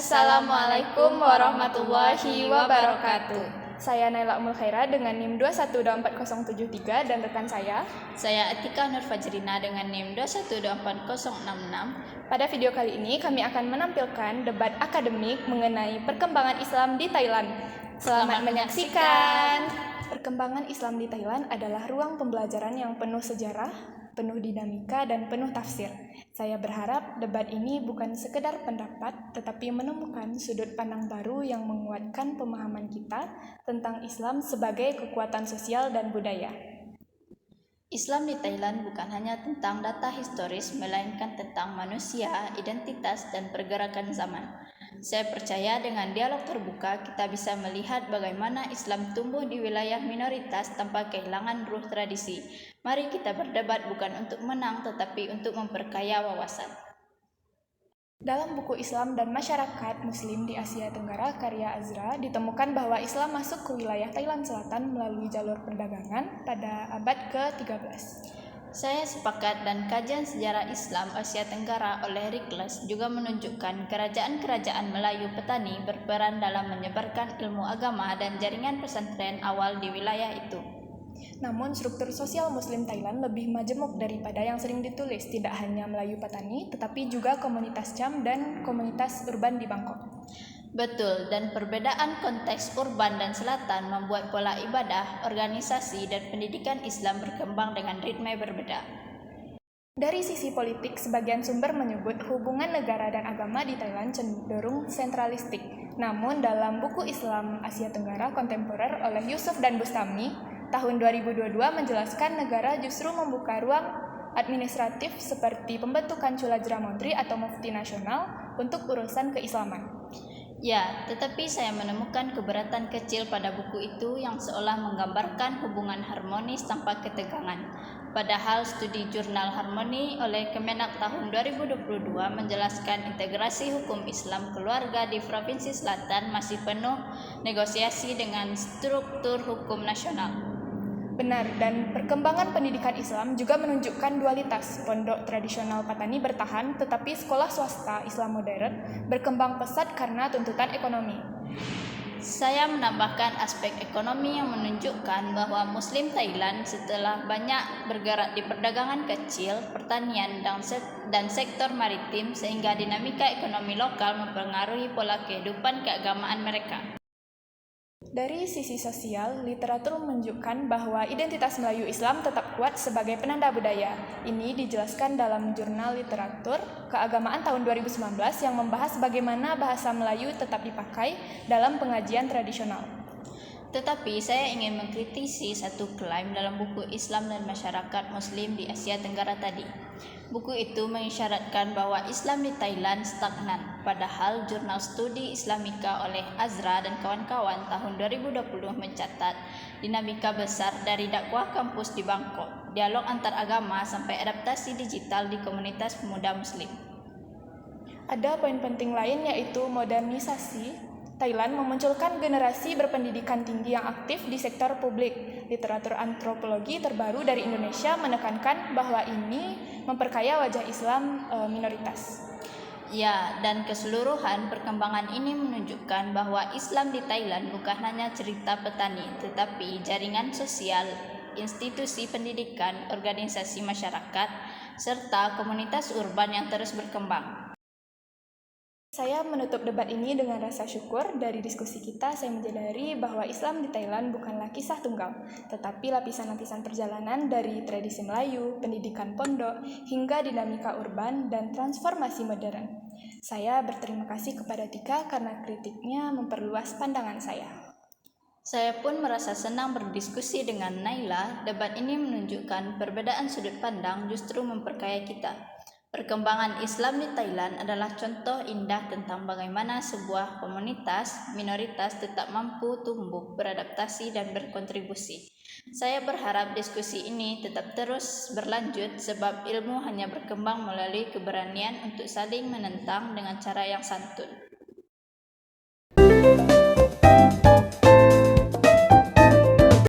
Assalamualaikum warahmatullahi wabarakatuh. Saya Naila Umul Khaira dengan NIM 2124073 dan rekan saya Atika Nur Fajrina dengan NIM 2124066. Pada video kali ini kami akan menampilkan debat akademik mengenai perkembangan Islam di Thailand. Selamat menyaksikan. Perkembangan Islam di Thailand adalah ruang pembelajaran yang penuh sejarah, penuh dinamika, dan penuh tafsir. Saya berharap debat ini bukan sekedar pendapat, tetapi menemukan sudut pandang baru yang menguatkan pemahaman kita tentang Islam sebagai kekuatan sosial dan budaya. Islam di Thailand bukan hanya tentang data historis, melainkan tentang manusia, identitas, dan pergerakan zaman. Saya percaya dengan dialog terbuka, kita bisa melihat bagaimana Islam tumbuh di wilayah minoritas tanpa kehilangan ruh tradisi. Mari kita berdebat bukan untuk menang, tetapi untuk memperkaya wawasan. Dalam buku Islam dan Masyarakat Muslim di Asia Tenggara karya Azra, ditemukan bahwa Islam masuk ke wilayah Thailand Selatan melalui jalur perdagangan pada abad ke-13. Saya sepakat, dan kajian sejarah Islam Asia Tenggara oleh Rikles juga menunjukkan kerajaan-kerajaan Melayu petani berperan dalam menyebarkan ilmu agama dan jaringan pesantren awal di wilayah itu. Namun struktur sosial Muslim Thailand lebih majemuk daripada yang sering ditulis, tidak hanya Melayu petani, tetapi juga komunitas Cham dan komunitas urban di Bangkok. Betul, dan perbedaan konteks urban dan selatan membuat pola ibadah, organisasi, dan pendidikan Islam berkembang dengan ritme berbeda. Dari sisi politik, sebagian sumber menyebut hubungan negara dan agama di Thailand cenderung sentralistik. Namun dalam buku Islam Asia Tenggara Kontemporer oleh Yusuf dan Bustami, tahun 2022 menjelaskan negara justru membuka ruang administratif seperti pembentukan Chulajra Montri atau Mufti Nasional untuk urusan keislaman. Ya, tetapi saya menemukan keberatan kecil pada buku itu yang seolah menggambarkan hubungan harmonis tanpa ketegangan. Padahal studi jurnal Harmoni oleh Kemenak tahun 2022 menjelaskan integrasi hukum Islam keluarga di Provinsi Selatan masih penuh negosiasi dengan struktur hukum nasional. Benar, dan perkembangan pendidikan Islam juga menunjukkan dualitas. Pondok tradisional Patani bertahan, tetapi sekolah swasta Islam modern berkembang pesat karena tuntutan ekonomi. Saya menambahkan aspek ekonomi yang menunjukkan bahwa Muslim Thailand setelah banyak bergerak di perdagangan kecil, pertanian, dan sektor maritim, sehingga dinamika ekonomi lokal mempengaruhi pola kehidupan keagamaan mereka. Dari sisi sosial, literatur menunjukkan bahwa identitas Melayu Islam tetap kuat sebagai penanda budaya. Ini dijelaskan dalam jurnal literatur keagamaan tahun 2019 yang membahas bagaimana bahasa Melayu tetap dipakai dalam pengajian tradisional. Tetapi saya ingin mengkritisi satu klaim dalam buku Islam dan Masyarakat Muslim di Asia Tenggara tadi. Buku itu mengisyaratkan bahwa Islam di Thailand stagnan, padahal jurnal studi Islamika oleh Azra dan kawan-kawan tahun 2020 mencatat dinamika besar dari dakwah kampus di Bangkok, dialog antar agama sampai adaptasi digital di komunitas pemuda Muslim. Ada poin penting lain yaitu modernisasi. Thailand memunculkan generasi berpendidikan tinggi yang aktif di sektor publik. Literatur antropologi terbaru dari Indonesia menekankan bahwa ini memperkaya wajah Islam minoritas. Ya, dan keseluruhan perkembangan ini menunjukkan bahwa Islam di Thailand bukan hanya cerita petani, tetapi jaringan sosial, institusi pendidikan, organisasi masyarakat, serta komunitas urban yang terus berkembang. Saya menutup debat ini dengan rasa syukur. Dari diskusi kita, saya menyadari bahwa Islam di Thailand bukanlah kisah tunggal, tetapi lapisan-lapisan perjalanan dari tradisi Melayu, pendidikan pondok, hingga dinamika urban dan transformasi modern. Saya berterima kasih kepada Tika karena kritiknya memperluas pandangan saya. Saya pun merasa senang berdiskusi dengan Naila. Debat ini menunjukkan perbedaan sudut pandang justru memperkaya kita. Perkembangan Islam di Thailand adalah contoh indah tentang bagaimana sebuah komunitas minoritas tetap mampu tumbuh, beradaptasi, dan berkontribusi. Saya berharap diskusi ini tetap terus berlanjut sebab ilmu hanya berkembang melalui keberanian untuk saling menentang dengan cara yang santun.